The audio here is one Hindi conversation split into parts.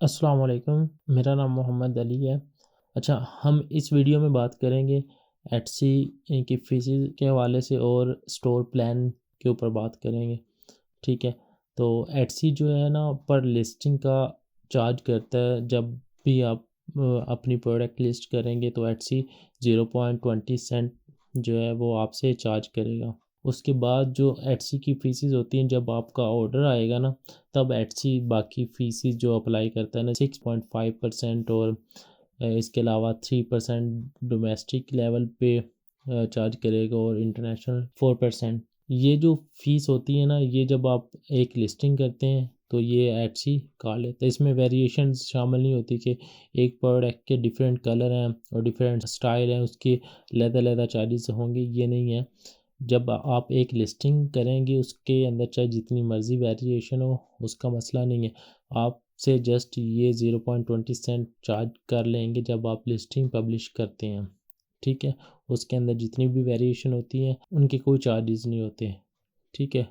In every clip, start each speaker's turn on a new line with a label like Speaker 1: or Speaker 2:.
Speaker 1: अस्सलाम वालेकुम, मेरा नाम मोहम्मद अली है। अच्छा, हम इस वीडियो में बात करेंगे एटसी की फ़ीसेस के हवाले से और स्टोर प्लान के ऊपर बात करेंगे, ठीक है। तो एटसी जो है ना पर लिस्टिंग का चार्ज करता है। जब भी आप अपनी प्रोडक्ट लिस्ट करेंगे तो एटसी 0.20 सेंट जो है वो आपसे चार्ज करेगा। उसके बाद जो एटसी की फ़ीसेस होती हैं, जब आपका ऑर्डर आएगा ना, तब एटसी बाकी फ़ीसेस जो अप्लाई करता है ना 6.5% और इसके अलावा 3% डोमेस्टिक लेवल पे चार्ज करेगा और इंटरनेशनल 4%। ये जो फ़ीस होती है ना, ये जब आप एक लिस्टिंग करते हैं तो ये एटसी काट लेता है। इसमें वेरिएशंस शामिल नहीं होती कि एक प्रोडक्ट के डिफरेंट कलर हैं और डिफरेंट स्टाइल हैं, उसके अलग-अलग चार्जेस होंगे, ये नहीं है। जब आप एक लिस्टिंग करेंगे उसके अंदर चाहे जितनी मर्ज़ी वेरिएशन हो, उसका मसला नहीं है। आपसे जस्ट ये 0.20 सेंट चार्ज कर लेंगे जब आप लिस्टिंग पब्लिश करते हैं, ठीक है। उसके अंदर जितनी भी वेरिएशन होती हैं उनके कोई चार्जेस नहीं होते, ठीक है।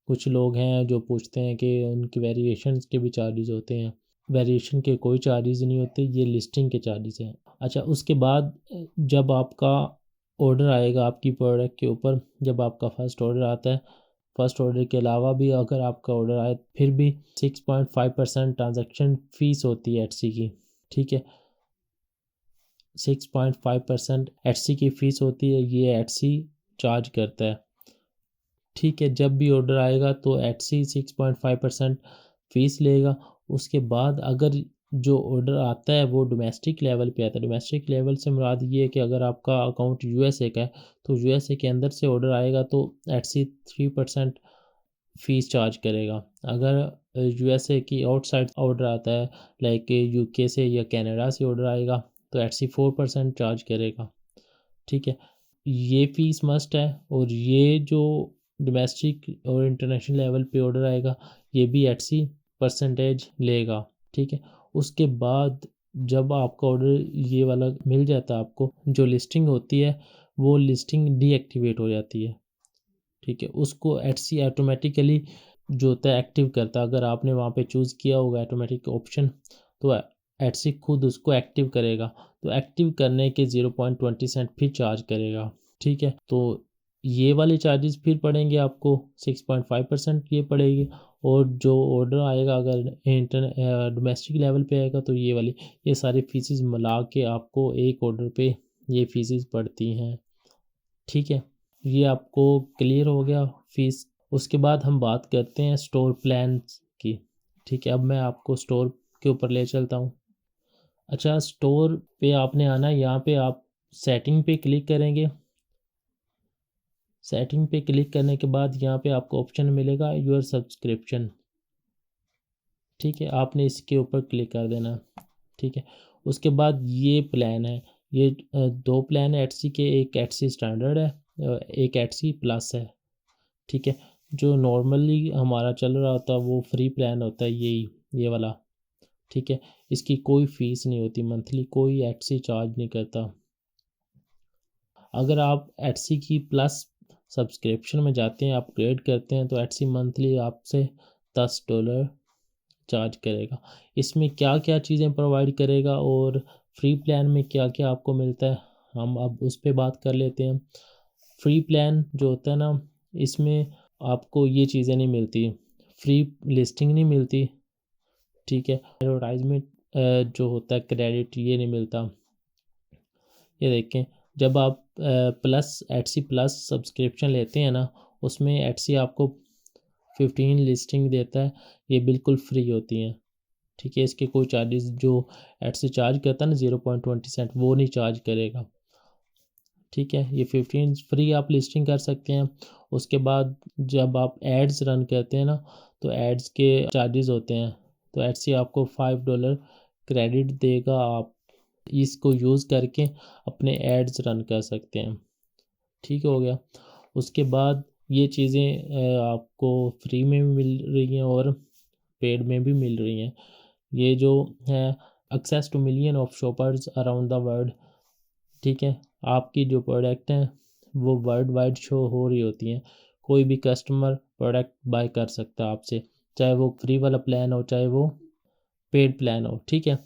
Speaker 1: कुछ लोग हैं जो पूछते हैं कि उनकी वेरिएशंस के भी चार्जेस होते हैं। वेरिएशन के कोई चार्जेस नहीं होते, ये लिस्टिंग के चार्जेस हैं। अच्छा, उसके बाद जब आपका ऑर्डर आएगा आपकी प्रोडक्ट के ऊपर, जब आपका फ़र्स्ट ऑर्डर आता है, फ़र्स्ट ऑर्डर के अलावा भी अगर आपका ऑर्डर आए फिर भी 6.5% ट्रांज़ैक्शन फ़ीस होती है एटसी की, ठीक है। 6.5% एटसी की फ़ीस होती है, ये एटसी चार्ज करता है, ठीक है। जब भी ऑर्डर आएगा तो एटसी 6.5% फ़ीस लेगा। उसके बाद अगर जो ऑर्डर आता है वो डोमेस्टिक लेवल पे आता है। डोमेस्टिक लेवल से मुराद ये है कि अगर आपका अकाउंट यूएसए का है तो यूएसए के अंदर से ऑर्डर आएगा तो एटसी 3% फ़ीस चार्ज करेगा। अगर यूएसए की आउटसाइड ऑर्डर आता है, लाइक यूके से या कनाडा से ऑर्डर आएगा, तो एटसी 4% चार्ज करेगा, ठीक है। ये फ़ीस मस्ट है। और ये जो डोमेस्टिक और इंटरनेशनल लेवल पे ऑर्डर आएगा, ये भी एटसी परसेंटेज लेगा, ठीक है। उसके बाद जब आपका ऑर्डर ये वाला मिल जाता है आपको, जो लिस्टिंग होती है वो लिस्टिंग डीएक्टिवेट हो जाती है, ठीक है। उसको एटसी ऑटोमेटिकली जो होता है एक्टिव करता है। अगर आपने वहाँ पे चूज़ किया होगा ऑटोमेटिक ऑप्शन, तो एटसी खुद उसको एक्टिव करेगा। तो एक्टिव करने के 0.20 सेंट फिर चार्ज करेगा, ठीक है। तो ये वाले चार्जेस फिर पड़ेंगे आपको 6.5% ये पड़ेगी। और जो ऑर्डर आएगा अगर डोमेस्टिक लेवल पे आएगा तो ये वाली, ये सारी फीसेस मिला के आपको एक ऑर्डर पे ये फीसेस पड़ती हैं, ठीक है। ये आपको क्लियर हो गया फ़ीस। उसके बाद हम बात करते हैं स्टोर प्लान्स की, ठीक है। अब मैं आपको स्टोर के ऊपर ले चलता हूँ। अच्छा, स्टोर पे आपने आना है, यहाँ पे आप सेटिंग पे क्लिक करेंगे। सेटिंग पे क्लिक करने के बाद यहाँ पे आपको ऑप्शन मिलेगा योर सब्सक्रिप्शन, ठीक है। आपने इसके ऊपर क्लिक कर देना, ठीक है। उसके बाद ये प्लान है, ये 2 प्लान है एटसी के, एक एटसी स्टैंडर्ड है, एक एटसी प्लस है, ठीक है। जो नॉर्मली हमारा चल रहा होता है वो फ्री प्लान होता है, यही ये वाला, ठीक है। इसकी कोई फ़ीस नहीं होती, मंथली कोई एटसी चार्ज नहीं करता। अगर आप एटसी की प्लस सब्सक्रिप्शन में जाते हैं, अपग्रेड करते हैं, तो एटसी मंथली आपसे $10 चार्ज करेगा। इसमें क्या-क्या चीज़ें प्रोवाइड करेगा और फ्री प्लान में क्या-क्या आपको मिलता है, हम अब उस पे बात कर लेते हैं। फ्री प्लान जो होता है ना, इसमें आपको ये चीज़ें नहीं मिलती, फ्री लिस्टिंग नहीं मिलती, ठीक है। एडवर्टाइज़मेंट जो होता है क्रेडिट, ये नहीं मिलता। ये देखें, जब आप प्लस एटसी प्लस सब्सक्रिप्शन लेते हैं ना, उसमें एटसी आपको 15 लिस्टिंग देता है, ये बिल्कुल फ्री होती हैं, ठीक है। इसके कोई चार्जेस जो एटसी चार्ज करता है ना 0.20 सेंट, वो नहीं चार्ज करेगा, ठीक है। ये 15 फ्री आप लिस्टिंग कर सकते हैं। उसके बाद जब आप एड्स रन करते हैं ना, तो एड्स के चार्जेस होते हैं, तो एटसी आपको $5 क्रेडिट देगा। आप इसको यूज़ करके अपने एड्स रन कर सकते हैं, ठीक हो गया। उसके बाद ये चीज़ें आपको फ्री में भी मिल रही हैं और पेड में भी मिल रही हैं। ये जो है access to million of shoppers around the world, ठीक है। आपकी जो प्रोडक्ट हैं वो वर्ल्ड वाइड शो हो रही होती हैं। कोई भी कस्टमर प्रोडक्ट बाय कर सकता है आपसे, चाहे वो फ्री वाला प्लान हो चाहे वो पेड प्लान हो, ठीक है।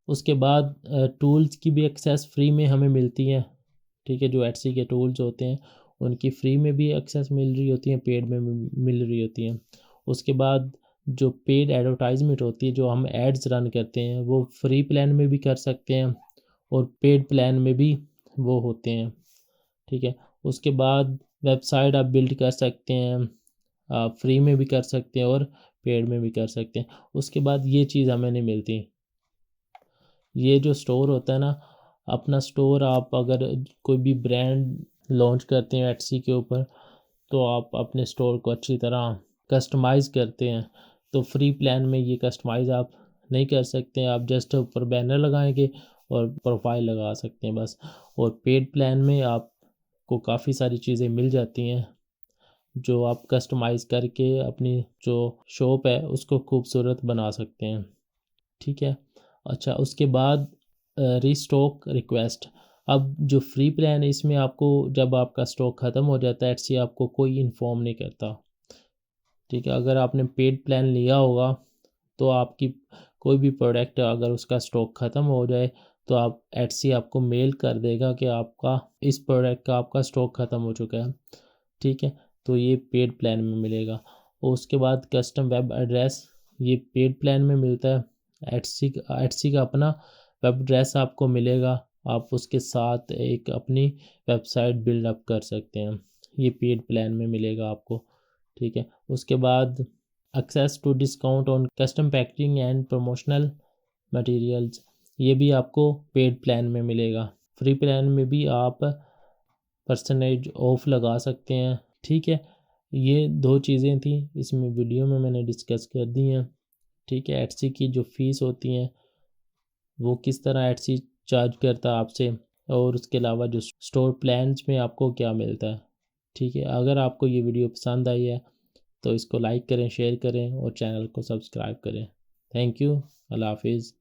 Speaker 1: उसके बाद टूल्स की भी एक्सेस फ्री में हमें मिलती है, ठीक है। जो एटसी के टूल्स होते हैं उनकी फ्री में भी एक्सेस मिल रही होती है, पेड में भी मिल रही होती हैं। उसके बाद जो पेड एडवर्टाइजमेंट होती है, जो हम एड्स रन करते हैं, वो फ्री प्लान में भी कर सकते हैं और पेड प्लान में भी वो होते हैं, ठीक है। उसके बाद वेबसाइट आप बिल्ड कर सकते हैं, आप फ्री में भी कर सकते हैं और पेड में भी कर सकते हैं। उसके बाद ये चीज़ हमें नहीं मिलती, ये जो स्टोर होता है ना, अपना स्टोर आप अगर कोई भी ब्रांड लॉन्च करते हैं एटसी के ऊपर, तो आप अपने स्टोर को अच्छी तरह कस्टमाइज़ करते हैं। तो फ्री प्लान में ये कस्टमाइज़ आप नहीं कर सकते हैं, आप जस्ट ऊपर बैनर लगाएंगे और प्रोफाइल लगा सकते हैं बस। और पेड प्लान में आपको काफ़ी सारी चीज़ें मिल जाती हैं जो आप कस्टमाइज़ करके अपनी जो शॉप है उसको खूबसूरत बना सकते हैं, ठीक है। अच्छा, उसके बाद रीस्टॉक रिक्वेस्ट। अब जो फ्री प्लान है इसमें आपको जब आपका स्टॉक ख़त्म हो जाता है एटसी आपको कोई इन्फॉर्म नहीं करता, ठीक है। अगर आपने पेड प्लान लिया होगा तो आपकी कोई भी प्रोडक्ट अगर उसका स्टॉक ख़त्म हो जाए तो आप एटसी आपको मेल कर देगा कि आपका इस प्रोडक्ट का आपका स्टॉक ख़त्म हो चुका है, ठीक है। तो ये पेड प्लान में मिलेगा। और उसके बाद कस्टम वेब एड्रेस, ये पेड प्लान में मिलता है। एटसी का अपना वेब एड्रेस आपको मिलेगा, आप उसके साथ एक अपनी वेबसाइट बिल्ड अप कर सकते हैं, ये पेड प्लान में मिलेगा आपको, ठीक है। उसके बाद access to discount on custom packaging and promotional materials, ये भी आपको पेड प्लान में मिलेगा। फ्री प्लान में भी आप परसेंटेज ऑफ लगा सकते हैं, ठीक है। ये दो चीज़ें थी इसमें वीडियो में मैंने डिस्कस कर दी हैं, ठीक है। एटसी की जो फ़ीस होती हैं वो किस तरह एटसी चार्ज करता है आपसे, और उसके अलावा जो स्टोर प्लान्स में आपको क्या मिलता है, ठीक है। अगर आपको ये वीडियो पसंद आई है तो इसको लाइक करें, शेयर करें और चैनल को सब्सक्राइब करें। Thank you. अल्लाह हाफिज़।